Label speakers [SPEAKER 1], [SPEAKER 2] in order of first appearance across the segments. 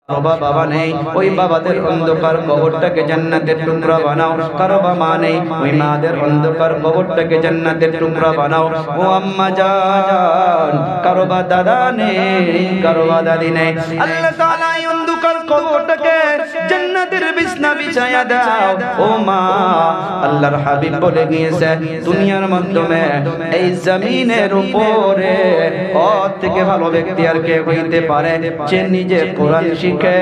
[SPEAKER 1] বাবা বাবা নেই, ওই বাবাদের অন্ধকার কবরটাকে জান্নাতের টুকরা বানাও। কারো মা নেই, ওই মাদের অন্ধকার কবরটাকে জান্নাতের টুকরা বানাও। ও আম্মা জান, কারো দাদা নেই, কারো দাদি নেই, আল্লাহ তাআলা এই অন্ধকার কবরটাকে জান্নাতের বিছনা বিছায়া দাও। ও মা, আল্লাহর হাবিব বলে গিয়েছে, দুনিয়ার মাধ্যমে এই জমিনের উপরে ওর থেকে ভালো ব্যক্তি আর কে হইতে পারে? যে নিজে কোরআন শিখে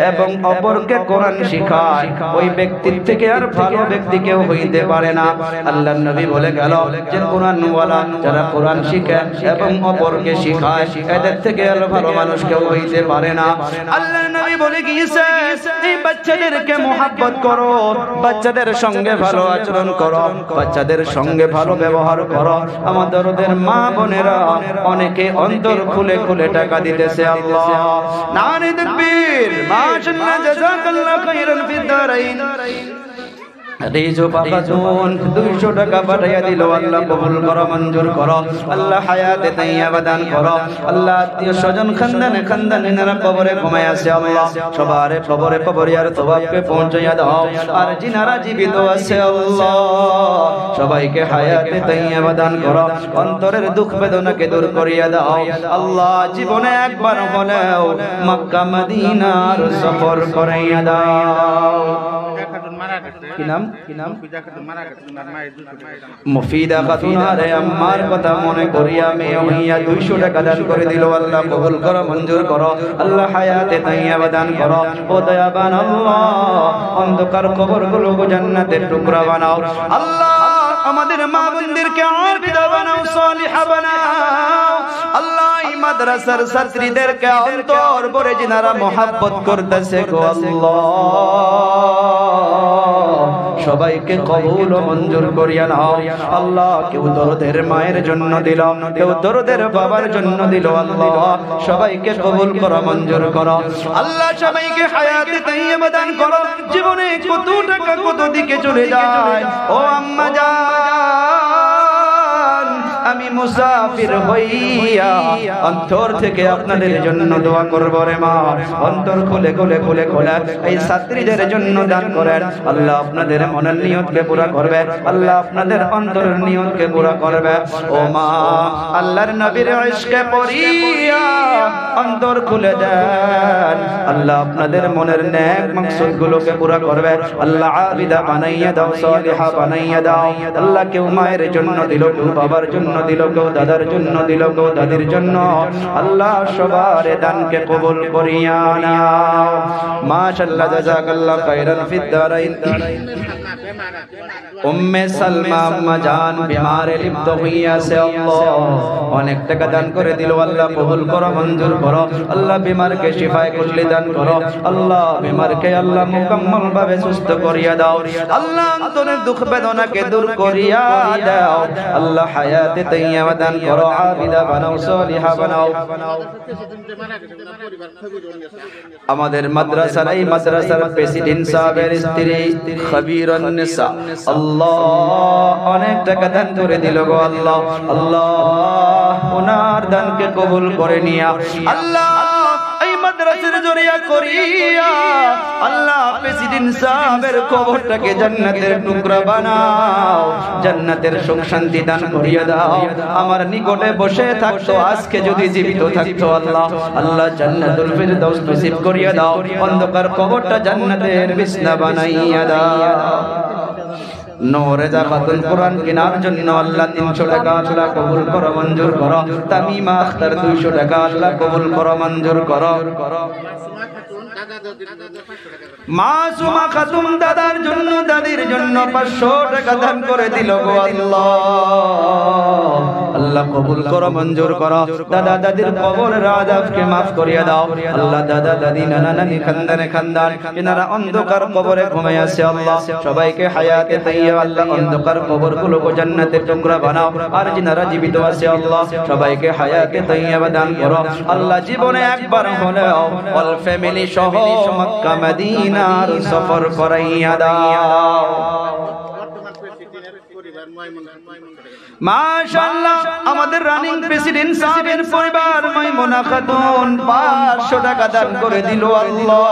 [SPEAKER 1] এবং অপরকে কোরআন শিখায়, ওই ব্যক্তির থেকে আর ভালো ব্যক্তি কেউ হইতে পারে না। আল্লাহর নবী বলে গেল যে কোরআনওয়ালা যারা কোরআন শিখে এবং অপরকে শিখায়, এদের থেকে আর ভালো মানুষ কেউ হইতে পারে না। আল্লাহর নবী বলে গিয়েছে, এই বাচ্চাদেরকে মহব্বত করো, বাচ্চাদের সঙ্গে ভালো আচরণ করো, বাচ্চাদের সঙ্গে ভালো ব্যবহার করো। আমাদের মা বোনেরা অনেকে অন্তর খুলে খুলে টাকা দিতেছে। আল্লাহ নারে তাকবীর, মাশাআল্লাহ, জাযাকাল্লাহু খাইরান ফিদ দারাইন। রিজু পাকাতুন 200 টাকা পাঠাইয়া দিল। আল্লাহ কবুল করো, মঞ্জুর করো। আল্লাহ হায়াতে তাইয়্যিবা দান করো। আল্লাহ আত্মীয় স্বজন খানদানে খানদানিরা কবরে ঘুমায় আছে, আল্লাহ সবারে কবরে কবরিয়ার সওয়াবকে পৌঁছাইয়া দাও। আর যিনারা জীবিত আছে, আল্লাহ সবাইকে হায়াতে তাইয়্যিবা দান করো। অন্তরের দুঃখ বেদনাকে দূর করিয়া দাও। আল্লাহ জীবনে একবার হলেও মক্কা মদিনার সফর করাইয়া দাও। কি নাম? মুফিদা খাতুন। আরে আম্মার কথা মনে করি আমি 200 টাকা দান করে দিল। আল্লাহ কবুল করো, মঞ্জুর করো। আল্লাহ হায়াতে তাইয়্যিবা দান করো। ও দয়াবান আল্লাহ, অন্ধকার কবরগুলো জান্নাতের টুকরা বানাও। আল্লাহ আমাদের মা বোনদেরকে আবিদা বানাও, সালিহা বানাও। আল্লাহ এই মাদ্রাসার ছাত্রীদেরকে অন্তর ভরে যিনারা মহব্বত করতেছে গো আল্লাহ, সবাইকে কবুল ও মঞ্জুর করিয়া নাও। আল্লাহ কেউ দরদের মায়ের জন্য দিল, কেউ দরদের বাবার জন্য দিল। আল্লাহ সবাইকে কবুল করো, মঞ্জুর করো। আল্লাহ সবাইকে হায়াতে তাইয়্যিবা দান করো। জীবনে কত টাকা কত দিকে চলে যায়। ও আম্মা জান, আমি মুসাফির হইয়া অন্তর থেকে আপনাদের জন্য দোয়া করব রে মা। অন্তর খুলে খুলে খুলে খোলা এই ছাত্রীদের জন্য দান করেন। আল্লাহ আপনাদের মনের নিয়তকে পুরা করবে। আল্লাহ আপনাদের অন্তরের নিয়তকে পুরা করবে। ও মা, আল্লাহর নবীর ইশকে পড়িয়া অন্তর খুলে দেন। আল্লাহ আপনাদের মনের নেক মাকসুদ গুলোকে পুরা করবে। আল্লাহ আবিদা বানাইয়া দাও, সালিহা বানাইয়া দাও। আল্লাহ কেউ মায়ের জন্য দিল, কেউ বাবার জন্য দিল, কেউ দাদার জন্য দিল, কেউ দাদির জন্য। আল্লাহ সবার দানকে কবুল করিয়া নাও। মাশাআল্লাহ, জাযাকাল্লাহু খাইরান ফিদ দারাইন। উম্মে সালমা আম্মা জান বিমারে লিপ্ত হইয়াছে, আল্লাহ অনেক টাকা দান করে দিল। আল্লাহ কবুল করো, মঞ্জুর করো। আল্লাহ বিমারকে শিফায়ে কুল্লি দান করো। আল্লাহ বিমারকে আল্লাহ মুকাম্মল ভাবে সুস্থ করিয়া দাও। আল্লাহ অন্তরের দুঃখ বেদনাকে দূর করিয়া দাও। আল্লাহ হায়াতে তাইয়্যিবা দান করো। আবিদা বানাও, সালিহা বানাও। আমাদের মাদ্রাসার এই মাদ্রাসার প্রেসিডেন্ট সাহেবের স্ত্রী খবীরুন নিসা, আল্লাহ অনেক টাকা দান করে দিল গো আল্লাহ। আল্লাহ ওনার দানকে কবুল করে নিয়া আল্লাহ এই মাদ্রাসার জরিয়া করিয়া আল্লাহ প্রেসিডেন্ট সাহেবের কবরটাকে জান্নাতের টুকরা বানাও। জান্নাতের সুখ শান্তি দান করিয়া দাও। আমার নিকটে বসে থাকতো, আজকে যদি জীবিত থাকতো, আল্লাহ আল্লাহ জান্নাতুল ফিরদাউস নসিব করিয়া দাও। অন্ধকার কবরটা জান্নাতের বিছনা বানাইয়া দাও। নূরেজা খাতুন কোরআন কেনার জন্য আল্লাহ 300 টাকা আল্লাহ কবুল করো, মঞ্জুর করো। তামিমা আখতার 200 টাকা আল্লাহ কবুল করো, মঞ্জুর করো। মাসুমা খাতুন দাদার জন্য দাদির জন্য 500 টাকা দান করে দিল গো আল্লাহ। আল্লাহ কবুল করো, মঞ্জুর করো। দাদা দাদির কবরের আযাবকে maaf করিয়া দাও। আল্লাহ দাদা দাদি নানা নানি খানদানে খানদান এনারা অন্ধকার কবরে ঘুমায় আছে, আল্লাহ সবাইকে হায়াতে তাইয়্যিবা আল্লাহ অন্ধকার কবরগুলোকে জান্নাতের টুকরা বানাও। আর যিনারা জীবিত আছে, আল্লাহ সবাইকে হায়াতে তাইয়্যিবা দান করো। আল্লাহ জীবনে একবার হলেও অল ফ্যামিলি সহ মক্কা মদিনার সফর করাইয়া দাও। মাশাআল্লাহ আমাদের রানিং প্রেসিডেন্ট সাহেবের পরিবার মাইমুনা খাতুন 500 টাকা দান করে দিল। আল্লাহ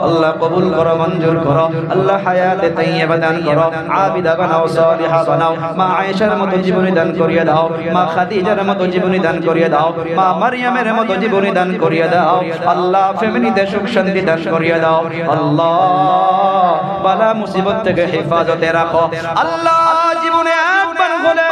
[SPEAKER 1] আল্লাহ কবুল করো, মঞ্জুর করো। আল্লাহ হায়াতে তাইয়্যিবা দান করো, আবিদা বানাও, সালিহা বানাও। মা আয়েশার মতো জীবনী দান করিয়ে দাও, মা খাদিজার মতো জীবনী দান করিয়ে দাও, মা মারইয়ামের মতো জীবনী দান করিয়ে দাও। আল্লাহ ফ্যামিলিতে সুখ শান্তি দান করিয়ে দাও। আল্লাহ বালা মুসিবত থেকে হেফাজতে রাখো। আল্লাহ জীবনে একবার হলে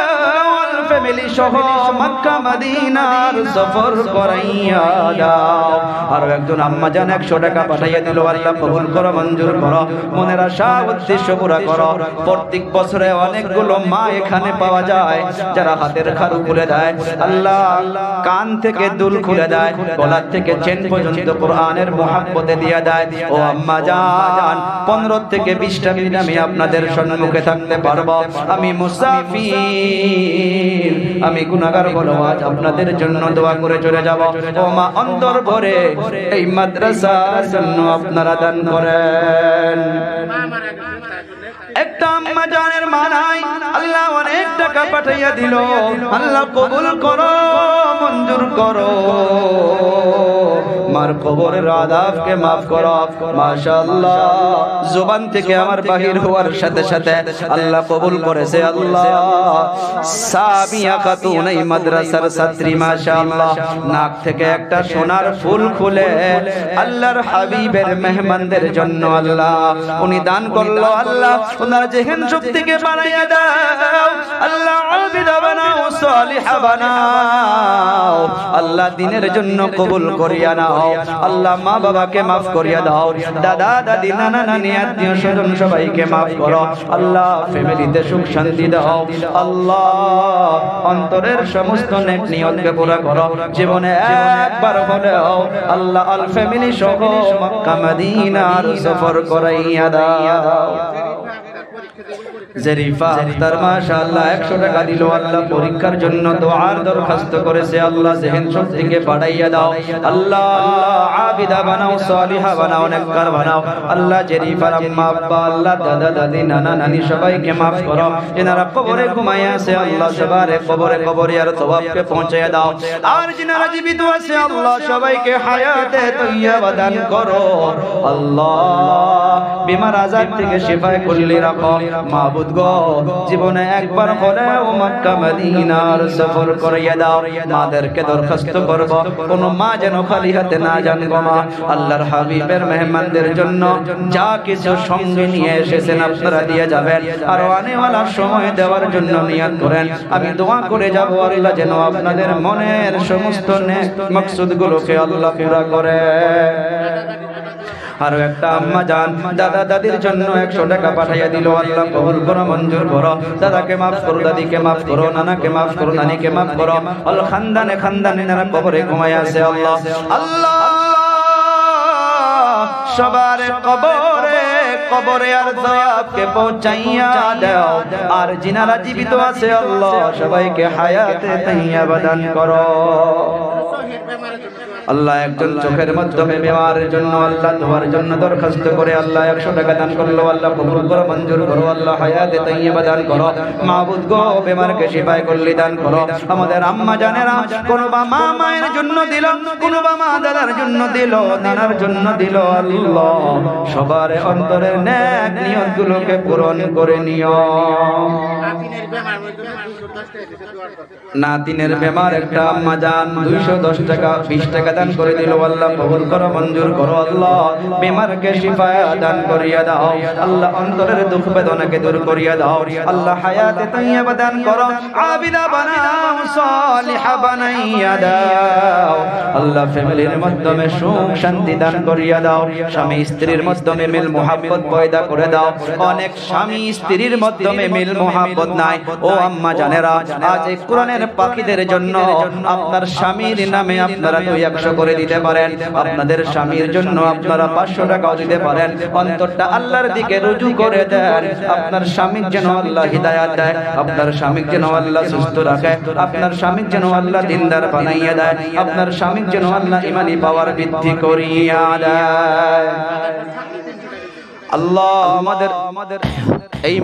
[SPEAKER 1] ফ্যামিলি সহ মক্কা মদিনার সফর করাইয়া দাও। আর একজন আম্মা জান 100 টাকা পাঠাইয়া দিল। আল্লাহ কবুল করো, মঞ্জুর করো। মনের আশা উদ্দেশ্য পুরা করো। প্রত্যেক বছরে অনেকগুলো মা এখানে পাওয়া যায় যারা হাতের খারু খুলে দেয়, আল্লাহ কান থেকে দুল খুলে দেয়, গলার থেকে চেন পর্যন্ত কোরআনের মুহাব্বতে দিয়ে দেয়। ও আম্মা জান 15 থেকে 20টা মিনিট আমি আপনাদের সম্মুখে থাকতে পারবো। আমি মুসাফির, আমি গুনাহগার বলো, আজ আপনাদের জন্য দোয়া করে চলে যাব। ও মা অন্তর ভরে এই মাদ্রাসার জন্য আপনারা দান করেন। একটা আম্মা জানের মা নাই, আল্লাহ অনেক টাকা পাঠাইয়া দিল। আল্লাহ কবুল করো, মঞ্জুর করো। মার কবরের আযাবকে maaf করো। মাশাআল্লাহ জবান থেকে আমার বাহির হওয়ার সাথে সাথে আল্লাহ কবুল করেছে। আল্লাহ সাবিয়া খাতুন এই মাদ্রাসার ছাত্রী, মাশাআল্লাহ নাক থেকে একটা সোনার ফুল খুলে আল্লাহর হাবিবের মেহমানদের জন্য আল্লাহ উনি দান করলো। আল্লাহ ওনার জেহেন শক্তিকে বাড়াইয়া দাও। আল্লাহ আবিদা বানাও, সালিহা বানাও। আল্লাহ দিনের জন্য কবুল করিয়া নাও। আল্লাহ মা বাবাকে maaf করিয়া দাও। দাদা দাদি নানা নানি আত্মীয় স্বজন সবাইকে maaf করো। আল্লাহ ফ্যামিলিতে সুখ শান্তি দাও। আল্লাহ অন্তরের সমস্ত নেক নিয়তকে পুরা করো। জীবনে একবার হলেও আল্লাহ আল ফ্যামিলি সহ মক্কা মদিনার সফর করাইয়া দাও। জেরিফা আক্তার মাশাআল্লাহ 100 টাকা দিল। আল্লাহ পরীক্ষার জন্য দোয়ার দরখাস্ত করেছে। আল্লাহ জেহেন শক্তিকে বাড়াইয়া দাও। আল্লাহ আবিদা বানাও, সালিহা বানাও, নেককার বানাও। আল্লাহ জেরিফার আম্মা আব্বা, আল্লাহ দাদা দাদি নানা নানি সবাইকে maaf করো। এনারা কবরে ঘুমাইয়া আছে, আল্লাহ সবারে কবরে আর সওয়াবকে পৌঁছায়া দাও। আর যিনারা জীবিত আছে আল্লাহ সবাইকে হায়াতে তাইয়্যিবা দান করো। আল্লাহ বিমার আযাব থেকে শিফায়ে কুল্লি রাখো। মাবুদ গো জীবনে একবার হলেও মক্কা মদিনার সফর করিয়ে দাও। মাদেরকে দরখাস্ত করব কোন মা যেন খালি হাতে না যান গো মা। আল্লাহর হাবিবের মেহমানদের জন্য যা কিছু সঙ্গে নিয়ে এসেছেন আপনারা দিয়ে যাবেন। আর আনেওয়ালা সময় দেওয়ার জন্য নিয়ত করেন। আমি দোয়া করে যাব আল্লাহ যেন আপনাদের মনের সমস্ত নেক মাকসুদগুলোকে আল্লাহ পুরা করে। আর একটা আম্মা জান দাদা দাদির জন্য 100 টাকা পাঠাইয়া দিল। আল্লাহ কবুল করো, মঞ্জুর করো। দাদাকে maaf করো, দাদিকে maaf করো, নানাকে maaf করো, নানিকে maaf করো। আল খানদানে খানদানে যারা কবরে ঘুমায় আছে আল্লাহ আল্লাহ সবার কবরে আর সওয়াবকে পৌঁছাইয়া দাও। আর যিনারা জীবিত আছে আল্লাহ সবাইকে হায়াতে তাইয়্যিবা দান করো। আল্লাহ একজন চোখের মাধ্যমে বেমারের জন্য আল্লাহ দোয়ার জন্য দরখাস্ত করে আল্লাহ 100 টাকা দান করলো। আল্লাহ কবুল করো, মঞ্জুর করো। আল্লাহ হায়াতে তাইয়্যিবা দান করো। মাবুদ গো বেমারকে শিফায়ে কুল্লি দান করো। আমাদের আম্মা জানেরা কোনো বা মা মায়ের জন্য দিল, কোনো বা মা দাদার জন্য দিল, নানার জন্য দিল। আল্লাহ সবার অন্তরের নেক নিয়তগুলোকে পূরণ করে নিও। নাতিনের বেমার একটা আম্মা জান 210 টাকা 20 টাকা দান করে দিল। আল্লাহ কবুল করো, মঞ্জুর করো। আল্লাহ বেমারকে শিফা দান করিয়া দাও। আল্লাহ অন্তরের দুঃখ বেদনাকে দূর করিয়া দাও। আল্লাহ হায়াতে তাইয়্যিবা দান করো। আবিদা বানাও, সালিহা বানাইয়া দাও। আল্লাহ ফ্যামিলির মাধ্যমে সুখ শান্তি দান করিয়া দাও। স্বামী স্ত্রীর মাধ্যমে মিল মোহাব্বত পয়দা করে দাও। অনেক স্বামী স্ত্রীর মাধ্যমে মিল মোহাব্বত নাই। ও আম্মা জানেরা আজ এই কোরআনের পাখিদের জন্য আপনার স্বামীর নামে আপনারা 200 করে দিতে পারেন। আপনাদের স্বামীর জন্য আপনারা 500 টাকাও দিতে পারেন। অন্তরটা আল্লাহর দিকে রুজু করে দেন। আপনার স্বামীর যেন আল্লাহ হিদায়াত দেয়, আপনার স্বামীর যেন আল্লাহ সুস্থ রাখে, আপনার স্বামীর যেন আল্লাহ দিনদার বানাইয়া দেয়, আপনার স্বামীর যেন আল্লাহ ঈমানি পাওয়ার বৃদ্ধি করিয়া দেয়। আল্লাহ আমাদের এই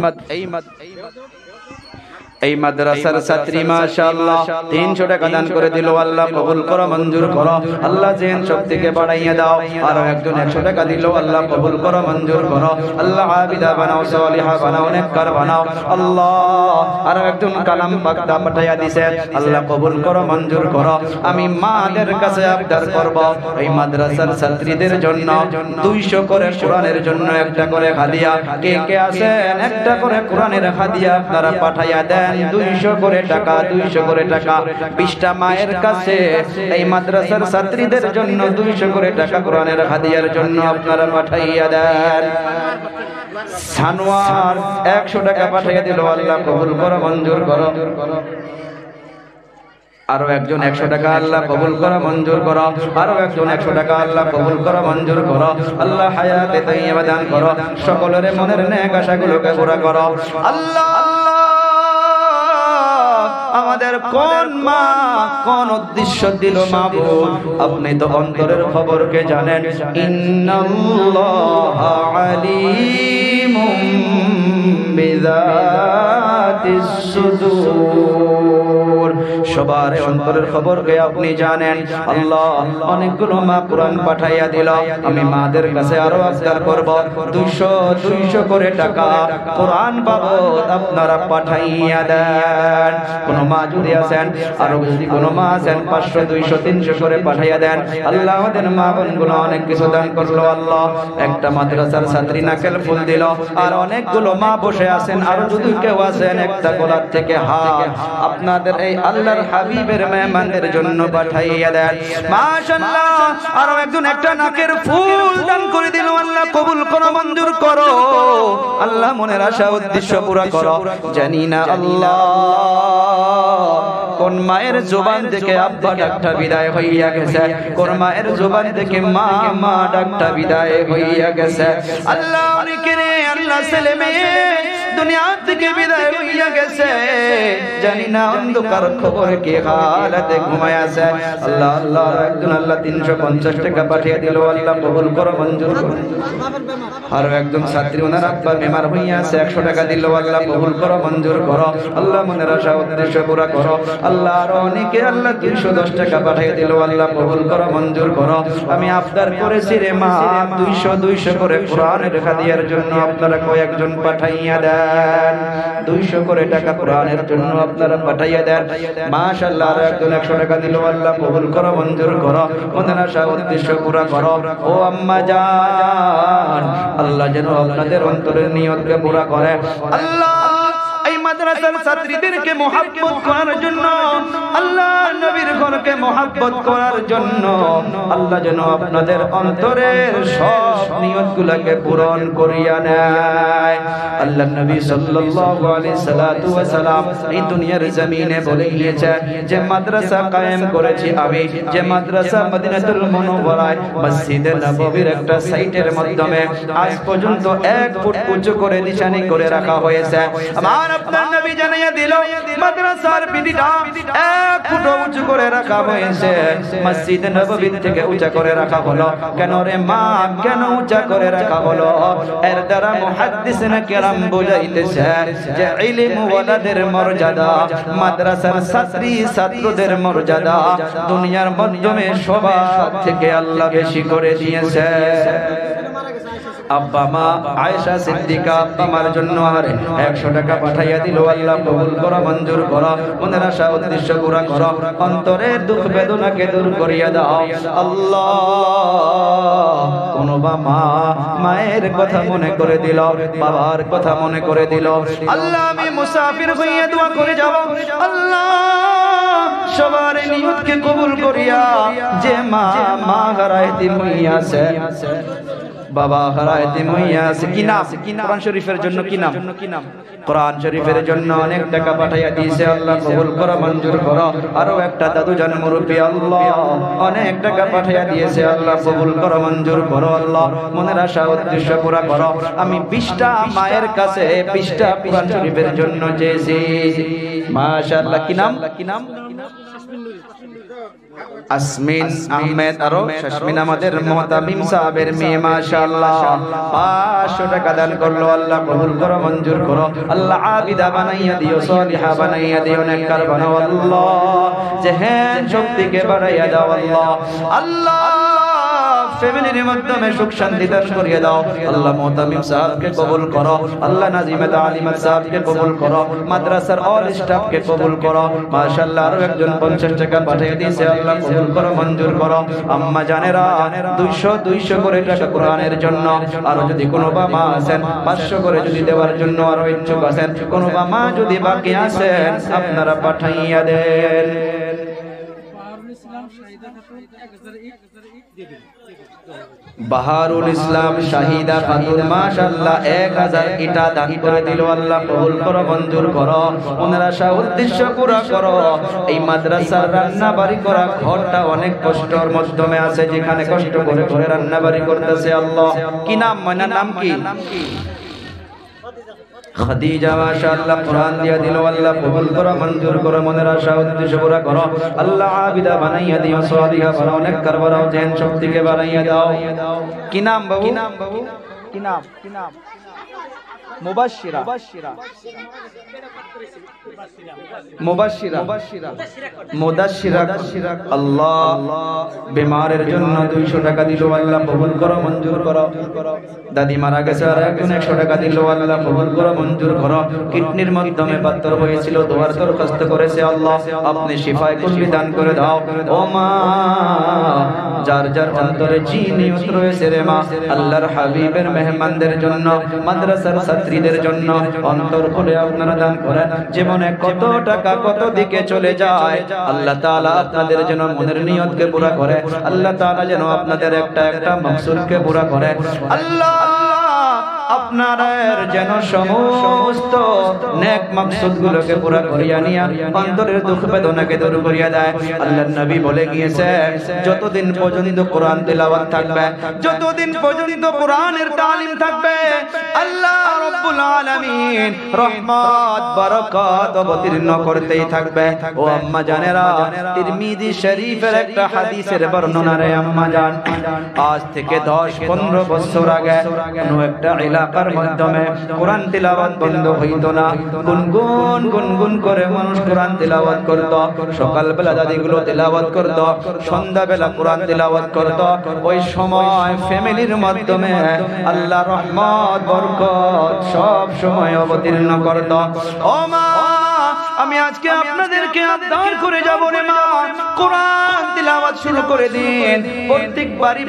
[SPEAKER 1] এই মাদ্রাসার ছাত্রী মাশাআল্লাহ 300 টাকা দান করে দিল। আল্লাহ কবুল করো, মঞ্জুর করো। আল্লাহ জেন শক্তিকে বাড়াইয়া দাও। আরো একজন 100 টাকা দিল। আল্লাহ কবুল করো, মঞ্জুর করো। আল্লাহ আবিদা বানাও, সালিহা বানাও, নেককার বানাও। আল্লাহ আরো একজন কালাম বাগদা পাঠাইয়া দিছে। আল্লাহ কবুল করো, মঞ্জুর করো। আমি মাদের কাছে আবদার করব, এই মাদ্রাসার ছাত্রীদের জন্য 200 করে কোরআনের জন্য একটা করে হাদিয়া, কে কে আছেন একটা করে কোরআনের হাদিয়া আপনারা পাঠাইয়া দেন। 200 করে টাকা, 200 করে টাকা। 20টা মায়ের কাছে এই মাদ্রাসার ছাত্রীদের জন্য 200 করে টাকা কোরআনের হাদিয়ার জন্য আপনারা পাঠাইয়া দেন। সানোয়ার 100 টাকা পাঠাইয়া দিল। আল্লাহ কবুল করো, মঞ্জুর করো। আরো একজন 100 টাকা, আল্লাহ কবুল করো, মঞ্জুর করো। আরো একজন 100 টাকা, আল্লাহ কবুল করো, মঞ্জুর করো। আল্লাহ হায়াতে তাইয়্যিবা দান করো। সকলের মনের নেক আশাগুলোকে পুরা করো। আল্লাহ আমাদের কোন মা কোন উদ্দেশ্য দিল মাবুদ, আপনি তো অন্তরের খবরকে জানেন। ইন্নাল্লাহা আলিমুম বিযাতিস সুদূর, সবার অন্তরের খবরকে আপনি জানেন। আল্লাহ অনেকগুলো মা কোরআন পাঠাইয়া দিল। আমি মাদের কাছে আরো আবদার করব, 200 করে টাকা কোরআন বাবদ আপনারা পাঠাইয়া দেন। কোন মা যদি আছেন, আরো যদি কোন মা আছেন 500, 200, 300 করে পাঠাইয়া দেন। আল্লাহ আমাদের মা বোনগুলো অনেক কিছু দান করলো। আল্লাহ একটা মাদ্রাসার ছাত্রী নাকেল ফুল দিল। আর অনেকগুলো মা বসে আছেন, আরো যদি কেউ আছেন একটা গোলাপ থেকে হাত আপনাদের এই আল্লাহর হাবিবের মেহমানদের জন্য পাঠাইয়া দেন। মাশাআল্লাহ আরো একজন একটা নাকের ফুল দান করে দিল। আল্লাহ কবুল করো, মঞ্জুর করো। আল্লাহ মনের আশা উদ্দেশ্য পুরা করো। জানি না আল্লাহ কোন মায়ের জবান থেকে আব্বা ডাকটা বিদায় হইয়া গেছে, কোন মায়ের জবান থেকে মা মা ডাকটা বিদায় হইয়া গেছে। আল্লাহ অনেকের আল্লাহ ছেলে মেয়ে দুনিয়া থেকে বিদায় হইয়া গেছে, জানি না অন্ধকার খবর কি হালাতে ঘুমায় আছে। আল্লাহ আল্লাহ একজন আল্লাহ 350 টাকা পাঠিয়ে দিল। আল্লাহ কবুল করো, মঞ্জুর করো। আর একজন ছাত্রী ওনার আব্বা বেমার হইয়া আছে, 100 টাকা দিল। আল্লাহ কবুল করো, মঞ্জুর করো। আল্লাহ মনের আশা উদ্দেশ্য পুরা করো। আল্লাহ আর অনেকে আল্লাহ 310 টাকা পাঠিয়ে দিল। আল্লাহ কবুল করো, মঞ্জুর করো। আমি আবদার করেছি রে মা 200 করে কোরআনের হাদিয়ার জন্য আপনারা কয়েকজন পাঠাইয়া দেন। 200 করে টাকা কোরআনের জন্য আপনারা পাঠাইয়া দেন। মাশাআল্লাহ আর একজন 100 টাকা দিল। আল্লাহ কবুল করো, মঞ্জুর করো। মনের আশা উদ্দেশ্য পুরা করো। ও আম্মা জান, আল্লাহ যেন আপনাদের অন্তরের নিয়তকে পুরা করে। আল্লাহ এই মাদ্রাসার ছাত্রীদেরকে মহব্বত করার জন্য, আল্লাহ নবীর ঘরকে মহব্বত করার জন্য আল্লাহ যেন আপনাদের অন্তরের সব নিয়তগুলোকে পূরণ করিয়া নেয়। আল্লাহ নবী সাল্লাল্লাহু আলাইহি সাল্লাতু ওয়া সালাম এই দুনিয়ার জমিনে বলে গিয়েছে যে মাদ্রাসা কায়েম করেছি আমি, যে মাদ্রাসা মদিনাতুল মুনাওয়ারায় মসজিদে নববীর একটা সাইটের মাধ্যমে আজ পর্যন্ত 1 ফুট উঁচু করে নিশানি করে রাখা হয়েছে। আমার আপনার নবী জানিয়ে দিল মাদ্রাসার বিধিটা 1 ফুট উঁচু করে রাখা হয়েছে। মসজিদে নববী থেকে উঁচা করে রাখা হলো কেন রে মা, কেন উঁচা করে রাখা হলো? এর দ্বারা মুহাদ্দিসিনে কেরাম বুঝাইতেছে যে ইলম ওয়ালাদের মর্যাদা, মাদ্রাসার ছাত্রী ছাত্রদের মর্যাদা দুনিয়ার মাধ্যমে সবার থেকে আল্লাহ বেশি করে দিয়েছে। আব্বা মা আয়েশা সিদ্দিকা আব্বা মার জন্য আরে 100 টাকা পাঠাইয়া দিল। আল্লাহ কবুল করো, মঞ্জুর করো। মনের আশা উদ্দেশ্য পুরা করো। অন্তরের দুঃখ বেদনাকে দূর করিয়া দাও। আল্লাহ কোন বা মা মায়ের কথা মনে করে দিল, বাবার কথা মনে করে দিল। আল্লাহ আমি মুসাফির হইয়া দোয়া করে যাব। আল্লাহ সবার নিয়তকে কবুল করিয়া, যে মা মা হারাইতে হইয়াছে, বাবা হারাইতে হইয়া আছে, কি নাম? কোরআন শরীফের জন্য কি নাম? কোরআন শরীফের জন্য অনেক টাকা পাঠাইয়া দিয়েছে। আল্লাহ কবুল করো, মঞ্জুর করো। আরো একটা দাদু জান মুরব্বি আল্লাহ অনেক টাকা পাঠাইয়া দিয়েছে। আল্লাহ কবুল করো, মঞ্জুর করো। আল্লাহ মনের আশা উদ্দেশ্য পুরা করো। আমি 20টা মায়ের কাছে 20টা কোরআন শরীফের জন্য চেয়েছি। মাশাআল্লাহ কি নাম? আসমিন আহমেদ আরো শাসমিন আমাদের মুহতামিম সাহেবের মেয়ে মাশাআল্লাহ 500 টাকা দান করলো আল্লাহ কবুল করো মঞ্জুর করো আল্লাহ আবিদা বানাইয়া দিও সলিহা বানাইয়া দিও নেককার বানাও আল্লাহ জেহেন শক্তিকে বাড়াইয়া দাও আল্লাহ আল্লাহ ফ্যামিলির মাধ্যমে সুখ শান্তি দান করিয়ে দাও আল্লাহ মুহতামিম সাহেবকে কবুল করো আল্লাহ নাজিমা তালিমাত সাহেবকে কবুল করো মাদ্রাসার অল স্টাফকে কবুল করো মাশাআল্লাহ আরো একজন 50 টাকা পাঠিয়ে দিয়েছে আল্লাহ কবুল করো মঞ্জুর করো আম্মা জানেরা 200 করে টাকা কোরআনের জন্য আরো যদি কোনো বাবা আছেন 500 করে যদি দেওয়ার জন্য আরো ইচ্ছুক আছেন কোনো বাবা যদি বাকি আছেন আপনারা পাঠাইয়া দেন বাহারুল ইসলাম শাহিদা খাতুন মাশাআল্লাহ 1000 ইটা দান করে দিল আল্লাহ কবুল করো মঞ্জুর করো ওনার আশা উদ্দেশ্য পুরা করো এই মাদ্রাসার রান্না বাড়ি করা ঘরটা অনেক কষ্টের মাধ্যমে আছে যেখানে কষ্ট করে করে রান্না বাড়ি করতেছে আল্লাহ কি নাম মানে নাম কি খাদিজা মাশাআল্লাহ কোরআন দিয়া দিল আল্লাহ কবুল করো মঞ্জুর করো মনের আশা উদ্দেশ্য পুরা করো আল্লাহ আবিদা বানাইয়া দিও সাদিকা বানাও নেককার বানাও জেন শক্তিকে বানাইয়া দাও কি নাম বাবু কি নাম মুবাশশিরা মুদাশশিরা আল্লাহ বিমারের জন্য 200 টাকা দিল আল্লাহ কবুল করো মঞ্জুর করো দাদি মারা গেছে আর একজন 100 টাকা দিল আল্লাহ কবুল করো মঞ্জুর করো কিডনির মাধ্যমে পাথর হয়েছিল দোয়ার দরখাস্ত করেছে আল্লাহ আপনি শিফায়ে কুল্লি দান করে দাও ও মা যার যার অন্তরে জি নিয়ত রয়েছে রে মা আল্লাহর হাবিবের মেহমানদের জন্য মাদ্রাসার ছাত্রীদের জন্য অন্তর খুলে আপনারা দান করেন জীবনে কত টাকা কত দিকে চলে যায় আল্লাহ তাআলা আপনাদের যেন মনের নিয়তকে পুরা করে আল্লাহ তাআলা যেন আপনাদের একটা একটা মাকসুদকে পুরা করে আল্লাহ আপনাদের যেন সমস্ত নেক মাকসুদগুলোকে পুরা করিয়া নিয়া অন্তরের দুঃখ বেদনাকে দূর করিয়া দেয় আল্লাহর নবী বলে গিয়েছে যতদিন পর্যন্ত কোরআন তেলাওয়াত থাকবে যতদিন পর্যন্ত কোরআনের তালিম থাকবে আল্লাহ রাব্বুল আলামিন রহমত বরকত অবতীর্ণ করতেই থাকবে ও আম্মা জানেরা তিরমিজি শরীফের একটা হাদিসের বর্ণনা রে আম্মা জান আজ থেকে 10-15 বছর আগে কোন একটা এলাকার মাধ্যমে কোরআন তিলাওয়াত বন্ধ হইতো না গুনগুন করে মানুষ কোরআন তিলাওয়াত করত সকালবেলা দাদিগুলো তিলাওয়াত করত সন্ধ্যাবেলা কোরআন তিলাওয়াত করত ওই সময় ফ্যামিলির মাধ্যমে আল্লাহ রহমত বরকত সব সময় অবতীর্ণ করত ও মা আমি আজকে আপনাদেরকে আহ্বান করে যাব রে মা কোরআন তিলাওয়াত শুরু করে দিন প্রত্যেক বাড়ি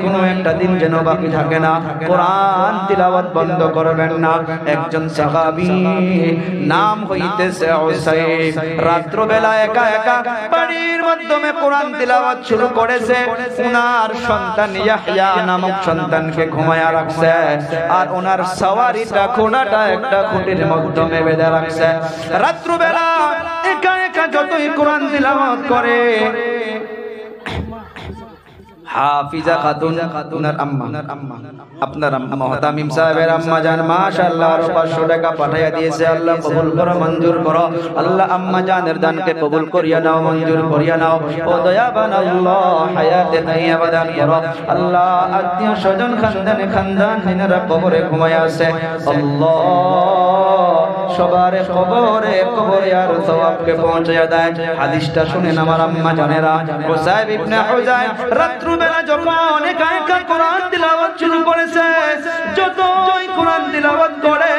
[SPEAKER 1] কোনো একটা দিন যেন বাকি থাকে না কোরআন তিলাওয়াত বন্ধ করবেন না একজন সাহাবী নাম হইতেছে উসাইদ রাত্র বেলা একা একা বাড়ির মাধ্যমে কোরআন তিলাওয়াত শুরু করেছে ওনার সন্তান ইয়াহইয়া নামক সন্তানকে ঘুমায়া রাখছে আর ওনার সওয়ারিটা ঘোড়াটা একটা খুঁটির মাধ্যমে বেঁধে রাখছে রাত্র বেলা একা একা যতই কোরআন তিলাওয়াত করে হাফিজা খাতুন ওনার আম্মা আপনার আম্মা মুহতামিম সাহেবের আম্মা জান মাশাআল্লাহ আরো 500 টাকা পাঠিয়ে দিয়েছে আল্লাহ কবুল করো মঞ্জুর করো আল্লাহ আম্মা জানের দানকে কবুল করিয়া নাও মঞ্জুর করিয়া নাও ও দয়াবান আল্লাহ হায়াতে তাইয়্যিবা দান করো আল্লাহ আত্মীয় স্বজন খানদান জিনারা কবরে ঘুমায় আছে আল্লাহ সবার কবরে আর সওয়াবকে পৌঁছায়া দেয় হাদিসটা শুনেন আমার আম্মা জানেরা হুসাইব ইবনে হুজাইর রাত্র বেলা যখন একা একা কোরআন তিলাওয়াত শুরু করেছে যতই কোরআন তিলাওয়াত করে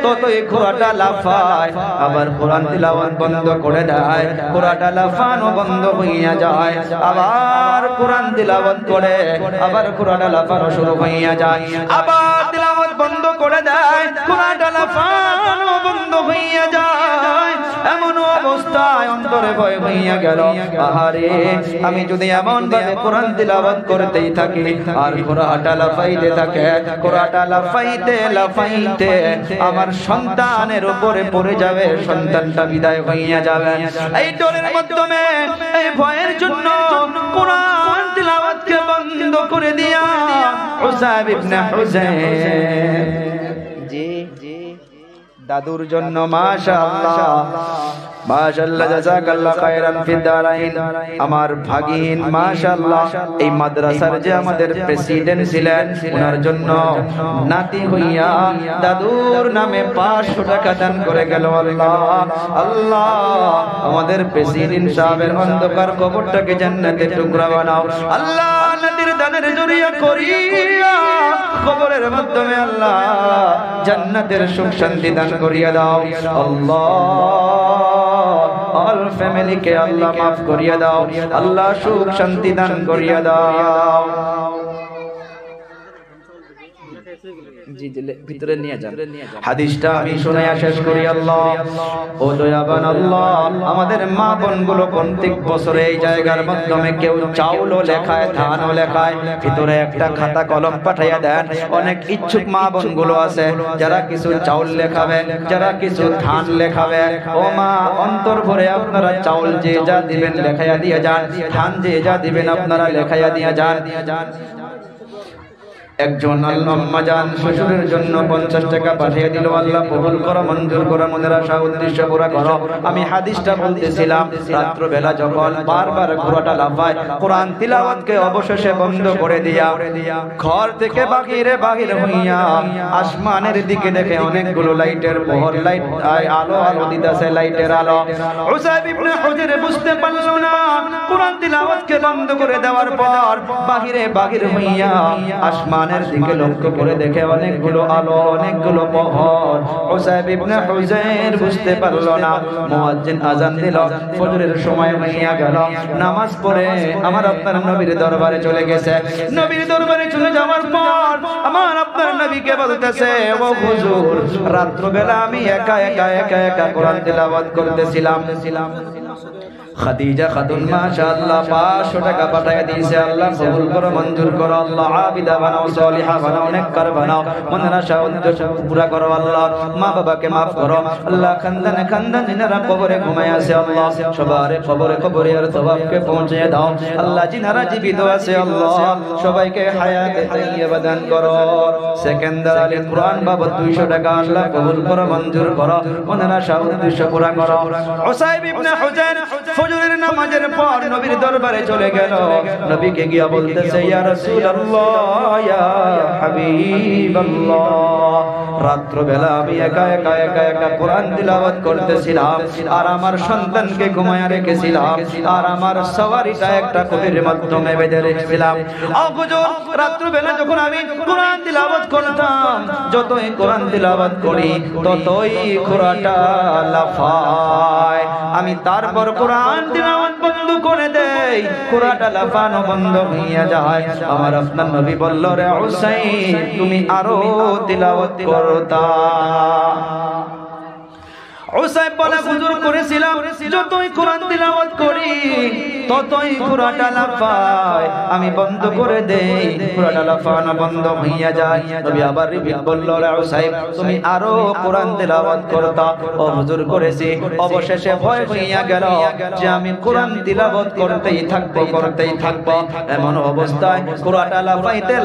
[SPEAKER 1] ততই ঘোড়াটা লাফায় আবার কোরআন তিলাওয়াত বন্ধ করে দেয় ঘোড়াটা লাফানো বন্ধ হইয়া যায় আবার কোরআন তিলাওয়াত করে আবার ঘোড়াটা লাফানো শুরু হইয়া যায় আবার তিলাওয়াত বন্ধ করে দেয় ঘোড়াটা লাফানো বন্ধ হইয়া যায় এমন অবস্থায় অন্তরে ভয় হইয়া গেল আহারে আমি যদি এমন ভাবে কোরআন তিলাওয়াত করতেই থাকি আর ঘোড়াটা লাফাইতে থাকে ঘোড়াটা লাফাইতে আমার সন্তানের উপরে পড়ে যাবে সন্তানটা বিদায় হইয়া যাবে এই ডরের মাধ্যমে এই ভয়ের জন্য কোরআন তিলাওয়াতকে বন্ধ করে দিয়া উসাইব ইবনে হুজাইর জি দাদুর জন্য মাশাআল্লাহ মাশাআল্লাহ জাযাকাল্লাহ খায়রান ফিদ দারাইন। আমার ভাগিন মাশাআল্লাহ এই মাদ্রাসার যে আমাদের প্রেসিডেন্ট ছিলেন ওনার জন্য নাতি হইয়া দাদুর নামে 500 টাকা দান করে গেল। আল্লাহ আল্লাহ আমাদের প্রেসিডেন্ট সাহেবের অন্ধকার কবরটাকে জান্নাতের টুকরা বানাও আল্লাহ। নাতির দানের জরিয়া করিয়া কবরের মাধ্যমে আল্লাহ জান্নাতের সুখ শান্তি দান করিয়া দাও আল্লাহ। অল ফ্যামিলিকে আল্লাহ মাফ করিয়া দাও আল্লাহ, সুখ শান্তি দান করিয়া দাও। জি দিলে ভিতরে নিয়ে যান। হাদিসটা আমি শুনাইয়া শেষ করি। আল্লাহ ও দয়াবান আল্লাহ, আমাদের মা বোনগুলো প্রত্যেক বছরে এই জায়গার মাধ্যমে কেউ চাউলও লেখায়, ধানও লেখায়, ভিতরে একটা খাতা কলম পাঠাইয়া দেন। অনেক ইচ্ছুক মা বোনগুলো আছে যারা কিছু চাউল লেখাবে, যারা কিছু ধান লেখাবে। ও মা, অন্তর ভরে আপনারা চাউল যে যা দিবেন লেখাইয়া দিয়ে যান, ধান যে যা দিবেন আপনারা লেখাইয়া দিয়ে যান। একজন আম্মা জান শ্বশুরের জন্য 50 টাকা পাঠিয়ে দিল। আল্লাহ কবুল করো, মঞ্জুর করো, মনের আশা উদ্দেশ্য পুরা করো। আমি হাদিসটা বলতেছিলাম, রাত্র বেলা যখন বারবার ঘোড়াটা লাফায়, কোরআন তিলাওয়াতকে অবশেষে বন্ধ করে দিয়া ঘর থেকে বাহিরে হইয়া আসমানের দিকে দেখে অনেকগুলো লাইটের প্রহর, লাইট আলো আলো দিতেছে, লাইটের আলো। উসাইব ইবনে হুজাইর বুঝতে পারল না, কোরআন তিলাওয়াতকে বন্ধ করে দেওয়ার পর বাহিরে হইয়া আসমান দিকে লক্ষ্য করে দেখে অনেকগুলো আলো, অনেকগুলো প্রহর। উসাইব ইবনে হুজাইর বুঝতে পারল না। মুয়াজ্জিন আযান দিল, ফজরের সময় হইয়া গেল। নামাজ পড়ে আমার আপনার নবীর দরবারে চলে গেছে। নবীর দরবারে চলে যাওয়ার পর আমার আপনার নবীকে বলতেছে, ও হুজুর, রাত্র বেলা আমি একা কোরআন তেলাওয়াত করতেছিলাম। খাদিজা খাতুন মাশাআল্লাহ 500 টাকা পাঠিয়ে দিয়েছে। আল্লাহ কবুল করো, মঞ্জুর করো। আল্লাহ আবিদা বানাও, সালিহা বানাও, নেককার বানাও, মনের আশা উদ্দেশ্য পুরা করো। আল্লাহ মা বাবাকে maaf করো। আল্লাহ খানদানে যারা কবরে ঘুমায় আছে আল্লাহ সবার কবরে আর সওয়াবকে পৌঁছে দাও। আল্লাহ যিনারা জীবিত আছে আল্লাহ সবাইকে হায়াতে তাইয়্যিবা দান করো। সেকেন্দার আলী কুরআন বাবদ 200 টাকা আল্লাহ কবুল করো, মঞ্জুর করো, মনের আশা উদ্দেশ্য পুরা করো। উসাইব ইবনে হুজাইর ফজরের নামাজের পর নবীর দরবারে চলে গেল। নবীকে গিয়া বলতেছে, ইয়া রাসূলুল্লাহ, ইয়া হাবিবাল্লাহ, রাত্র বেলা আমি একা কোরআন তিলাওয়াত করতেছিলাম আর আমার সন্তানকে ঘুমায়া রেখেছিলাম আর আমার সওয়ারিটা একটা কবির মাধ্যমে বেঁধে রেখেছিলাম। হুজুর, রাত্র বেলা যখন আমি কোরআন তিলাওয়াত করতাম, যতই কোরআন তিলাওয়াত করি ততই ঘোড়াটা লাফায়। আমি তারপর কোরআন তিলাওয়াত বন্ধ করে দেই, ঘোড়াটা লাফানো বন্ধ হইয়া যায়। আমার আপনার নবী বলল, রে হুসাইন, তুমি আরো তিলাওয়াত করতা। উসাইব বলে, হুজুর করেছিলাম, যতই কোরআন তিলাওয়াত করি ততই ঘোড়াটা লাফায়। আমি বন্ধ করে দেই, ঘোড়াটা লাফানো বন্ধ হইয়া যায়। নবী আবার রিপিট বলল, রে উসাইব, তুমি আরো কোরআন তিলাওয়াত করতা। ও হুজুর করেছি। অবশেষে ভয় হইয়া গেল যে আমি কোরআন তিলাওয়াত করতেই থাকবো। এমন অবস্থায় ঘোড়াটা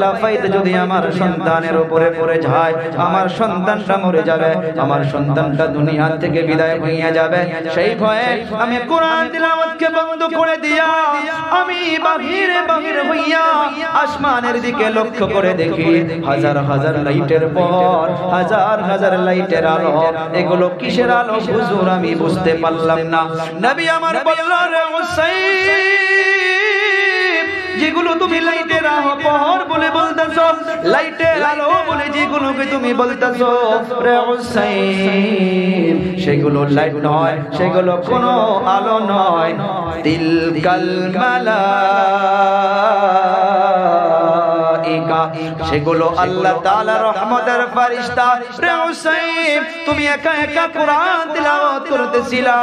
[SPEAKER 1] লাফাইতে যদি আমার সন্তানের উপরে পড়ে যায়, আমার সন্তানটা মরে যাবে, আমার সন্তানটা দুনিয়া থেকে বিদায় হইয়া যাবে। সেই ভয়ে আমি কোরআন তিলাওয়াতকে বন্ধ করে দিয়া আমি বাহিরে হইয়া আসমানের দিকে লক্ষ্য করে দেখি হাজার লাইটের পর হাজার লাইটের আলো। এগুলো কিসের আলো হুজুর আমি বুঝতে পারলাম না। নবী আমার বললেন, রে হুসাইন, যেগুলো তুমি লাইটের প্রহর বলে বলতেছো, লাইটের আলো বলে যেগুলোকে তুমি বলতেছো, রে হুসাইন, সেগুলো লাইট নয়, সেগুলো কোনো আলো নয়। তিলকাল মালাইকা, সেগুলো আল্লাহ তাআলার রহমতের ফেরেশতা। রে হুসাইন, তুমি একা কোরআন তিলাওয়াত করতেছিলা,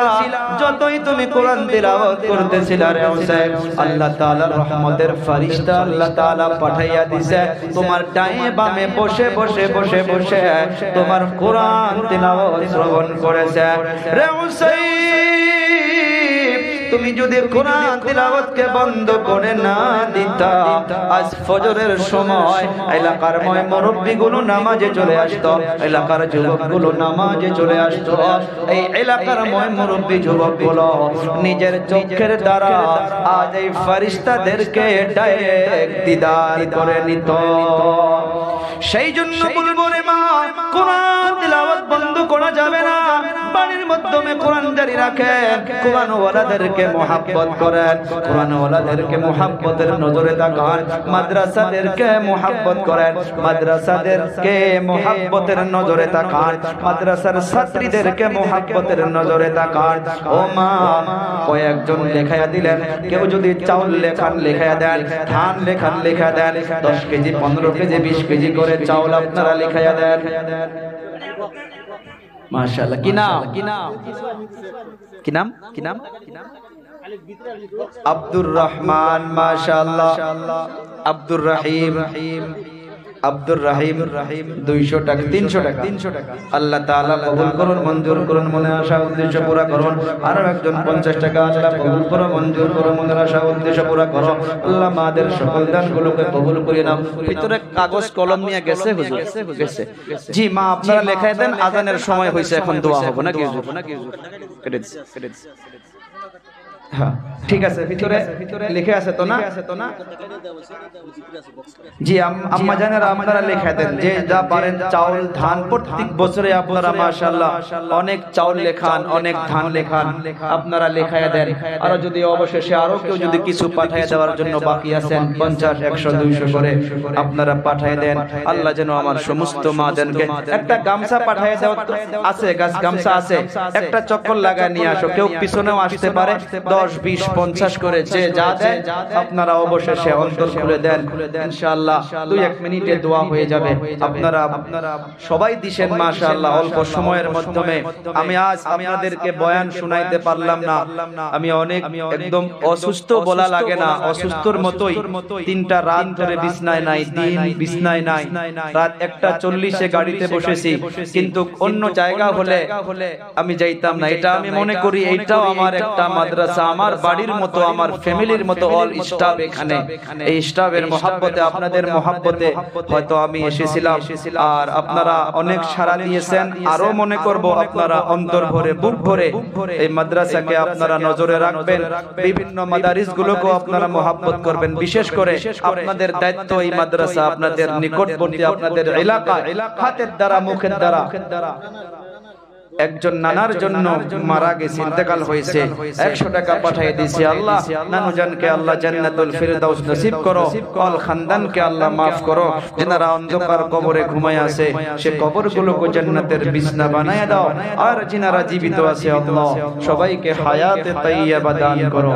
[SPEAKER 1] যতই তুমি কোরআন তিলাওয়াত করতেছিলা রে হুসাইন, আল্লাহ তাআলার রহমতের ফেরেশতা আল্লাহ তাআলা পাঠাইয়া দিয়েছে তোমার ডায়ে বামে বসে তোমার কোরআন তিলাওয়াত শ্রবণ করেছে। রে হুসাইন, তুমি যদি কোরআন তিলাওয়াতকে বন্ধ করে না দিতা, আজ ফজরের সময় এলাকার মুরব্বিগুলো নামাজে চলে আসতো, এলাকার যুবকগুলো নামাজে চলে আসতো। এই এলাকার মুরব্বি যুবকগুলো নিজের চোখের দ্বারা আজ এই ফেরেশতাদেরকে ডাইরেক্ট দিদার করে নিত। সেই জন্য বলবো রে মা, কোরআন তিলাওয়াত বন্ধ করা যাবে না। বাড়ির মাধ্যমে কোরআন জারি রাখেন, কোরআন ওয়ালাদেরকে মুহাব্বত করেন, কোরআন ওয়ালাদেরকে মুহাব্বতের নজরে তাকান, মাদ্রাসাদেরকে মুহাব্বত করেন, মাদ্রাসাদেরকে মুহাব্বতের নজরে তাকান, মাদ্রাসার ছাত্রীদেরকে মুহাব্বতের নজরে তাকান। ও মা, কয়েকজন লেখায়া দিলেন, কেউ যদি চাউল লেখান লেখায়া দেন, ধান লেখান লেখা দেন, 10 কেজি 15 কেজি 20 কেজি করে চাউল আপনারা লেখায়া দেন। মাশাআল্লাহ। কি নাম? কি নাম? কি নাম? কি নাম? আব্দুর রহমান। মাশাআল্লাহ। আব্দুর রহিম। আব্দুর রহিম 200 টাকা 300 টাকা 300 টাকা। আল্লাহ তাআলা কবুল করুন, মঞ্জুর করুন, মনের আশা উদ্দেশ্য পুরা করুন। আরো একজন 50 টাকা আল্লাহ কবুল করো, মঞ্জুর করো, মনের আশা উদ্দেশ্য পুরা করো। আল্লাহ মাদের সকল দানগুলোকে কবুল করে নাও। ভিতরে কাগজ কলম নিয়ে গেছে হুজুর? গেছে। জি মা, আপনারা লেখায় দেন, আজানের সময় হইছে, এখন দোয়া হবে নাকি হুজুর? কেটে দিন। হ্যাঁ ঠিক আছে, ভিতরে লিখে আছে তো না? জি আম্মা জানেরা আপনারা লিখে দেন, যে যা পারেন চাউল ধান প্রত্যেক বছরে আপনারা মাশাআল্লাহ অনেক চাউল লেখান, অনেক ধান লেখান, আপনারা লেখায়া দেন। আর যদি অবশেষে আরো কেউ যদি কিছু পাঠিয়ে দেওয়ার জন্য বাকি আছেন 50 100 200 করে আপনারা পাঠিয়ে দেন। আল্লাহ যেন আমার সমস্ত মাদেরকে একটা গামছা পাঠিয়ে দেওয়া আছে, গামছা আছে, একটা চক্কর লাগায় নিয়ে আসো। কেউ পিছনেও আসতে পারে, 10 20 50 করে যে যা দেন আপনারা অবশেষে অন্তর খুলে দেন। ইনশাআল্লাহ 2-1 মিনিটে দোয়া হয়ে যাবে। আপনারা সবাই দিবেন মাশাআল্লাহ অল্প সময়ের মাধ্যমে। আমি আজ আপনাদেরকে বয়ান শোনাইতে পারলাম না, আমি অনেক একদম অসুস্থ বলা লাগে না, অসুস্থর মতোই 3টা রাত ধরে বিছনায় নাই, দিন বিছনায় নাই। রাত 1:40 গাড়িতে বসেছি, কিন্তু অন্য জায়গা হলে আমি যাইতাম না। এটা আমি মনে করি এইটাও আমার একটা মাদ্রাসা, আমার বাড়ির মতো, আমার ফ্যামিলির মতো। অল স্টাফ এখানে, এই স্টাফের মহব্বতে, আপনাদের মহব্বতে হয়তো আমি এসেছিলাম। আর আপনারা অনেক সাড়া দিয়েছেন। আরো মনে করব আপনারা অন্তর ভরে বুক ভরে এই মাদ্রাসাকে আপনারা নজরে রাখবেন, বিভিন্ন মাদারিস গুলোকে আপনারা মহব্বত করবেন। বিশেষ করে আপনাদের দায়িত্ব এই মাদ্রাসা আপনাদের নিকটবর্তী, আপনাদের এলাকা, হাতের দ্বারা মুখের দ্বারা। একজন নানার জন্য মারা গেছে, ইন্তেকাল হয়েছে, 100 টাকা পাঠিয়ে দিয়েছি। আল্লাহ নানু জানকে আল্লাহ জান্নাতুল ফিরদাউস নসিব করো, অল খানদানকে আল্লাহ মাফ করো। যারা অন্ধকার কবরে ঘুমায় আছে সে কবরগুলোকে জান্নাতের বিছনা বানায় দাও। আর যারা জীবিত আছে আল্লাহ সবাইকে হায়াতে তাইয়্যিবা দান করো।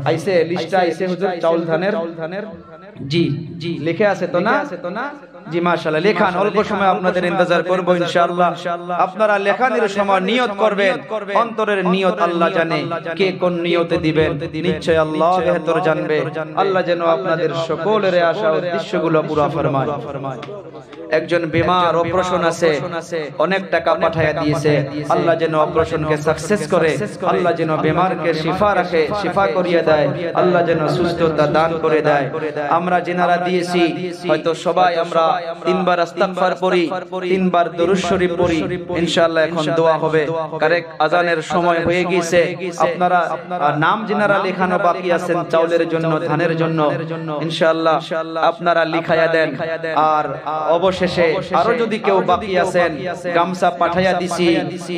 [SPEAKER 1] আইছে লিস্টটা আইছে হুজুর চাউল ধানের। জি জি লিখে আছে তো না? জি মাশাআল্লাহ, লেখান। অল্প সময় আপনাদের ইন্তজার করব ইনশাআল্লাহ। আপনারা লেখানের সময় নিয়ত করবেন, অন্তরের নিয়ত আল্লাহ জানে, কে কোন নিয়তে দিবেন নিশ্চয় আল্লাহ বেহতর জানবে। আল্লাহ যেন আপনাদের সকলের আশা উদ্দেশ্যগুলো পুরো ফরমায়। একজন বিমার, অপারেশন আছে, অনেক টাকা পাঠিয়ে দিয়েছে। আল্লাহ যেন অপারেশনকে সাকসেস করে, আল্লাহ যেন বিমারকে শিফা রাখে, শিফা করিয়ে দেয়, আল্লাহ যেন সুস্থতা দান করে দেয়। আমরা যিনারা দিয়েছি হয়তো সবাই আমরা 3 বার ইস্তিগফার পড়ি, 3 বার দরুদ শরীফ পড়ি। ইনশাআল্লাহ এখন দোয়া হবে। কারেক্ট আজানের সময় হয়ে গিয়েছে। আপনারা নাম যিনারা লেখানো বাকি আছেন চাউলের জন্য, ধানের জন্য, ইনশাআল্লাহ আপনারা লিখায়া দেন। আর অবশেষে আরো যদি কেউ বাকি আছেন, গামছা পাঠাইয়া দিছি,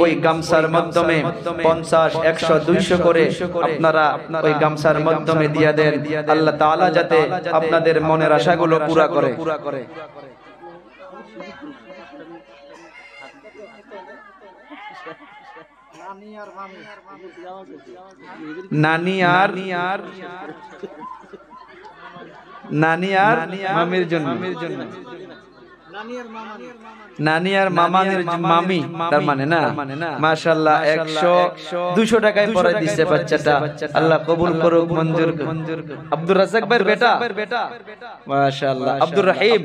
[SPEAKER 1] ওই গামছার মাধ্যমে 50 100 200 করে আপনারা ওই গামছার মাধ্যমে দিয়া দেন। আল্লাহ তাআলা যাতে আপনাদের মনের আশাগুলো পুরা করে। নানি আর মামির জন্য, নানি আর মামানের মামি, তার মানে না মাশাআল্লাহ 100 200 টাকায় পড়াই দিচ্ছে বাচ্চাটা। আল্লাহ কবুল করুক, মঞ্জুর। আব্দুর রাজ্জাক ভাইয়ের বেটা মাশাআল্লাহ, আব্দুর রহিম,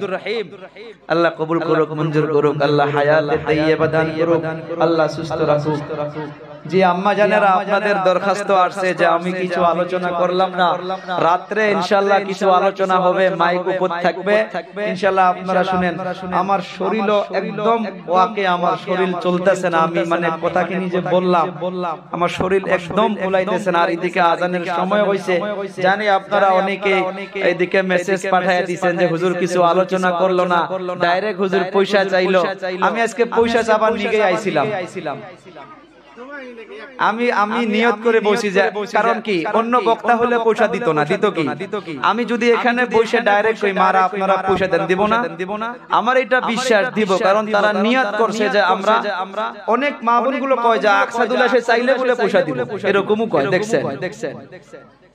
[SPEAKER 1] আল্লাহ কবুল করুক, মঞ্জুর করুক, আল্লাহ হায়াত তাইয়্যিবা দান করুক, আল্লাহ সুস্থ রাখুক। জি আম্মা জানেরা, আপনাদের দরখাস্ত আসছে যে আমি কিছু আলোচনা করলাম না, রাত্রে ইনশাআল্লাহ কিছু আলোচনা হবে, মাইক উপর থাকবে ইনশাআল্লাহ আপনারা শুনেন। আমার শরীরও একদম ওয়াকে, আমার শরীর চলতেছে না, আমি মানে কথা কি নিজে বললাম, আমার শরীর একদম কুলাইতেছে না। আর এদিকে আজানের সময় হইছে, জানি আপনারা অনেকে এইদিকে মেসেজ পাঠায় দিবেন যে হুজুর কিছু আলোচনা করলো না, ডাইরেক্ট হুজুর পয়সা চাইলো। আমি আজকে পয়সা চাবার নিয়ে আইছিলাম, আমি নিয়ত করে বসি যে, কারণ কি অন্য বক্তা হলে পয়সা দিত না, দিত কি? আমি যদি এখানে পয়সা ডাইরেক্ট কই মারা আপনারা পয়সা দেন, দিব না? আমার এটা বিশ্বাস দিব, কারণ তারা নিয়ত করছে যে আমরা অনেক মা বোন গুলো কয় যে আকসাদুল্লাহ সে চাইলে বলে পয়সা দিব, এরকমও কয়, দেখছেন?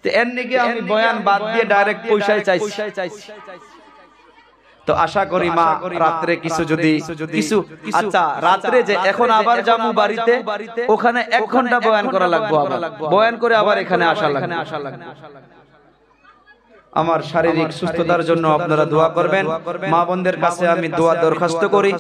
[SPEAKER 1] তো এর নিকে আমি বয়ান বাদ দিয়ে ডাইরেক্ট পয়সাই চাইছি। তো আশা করি মা রাত্রে কিছু যদি কিছু, আচ্ছা রাত্রে যে এখন আবার যাবো বাড়িতে, ওখানে 1 ঘন্টা বয়ান করা লাগবে, আবার বয়ান করে আবার এখানে আসা লাগবে। আমার শারীরিক সুস্থতার জন্য আপনারা দোয়া করবেন। মা বোনদের কাছে আমি দোয়া দরখাস্ত করি।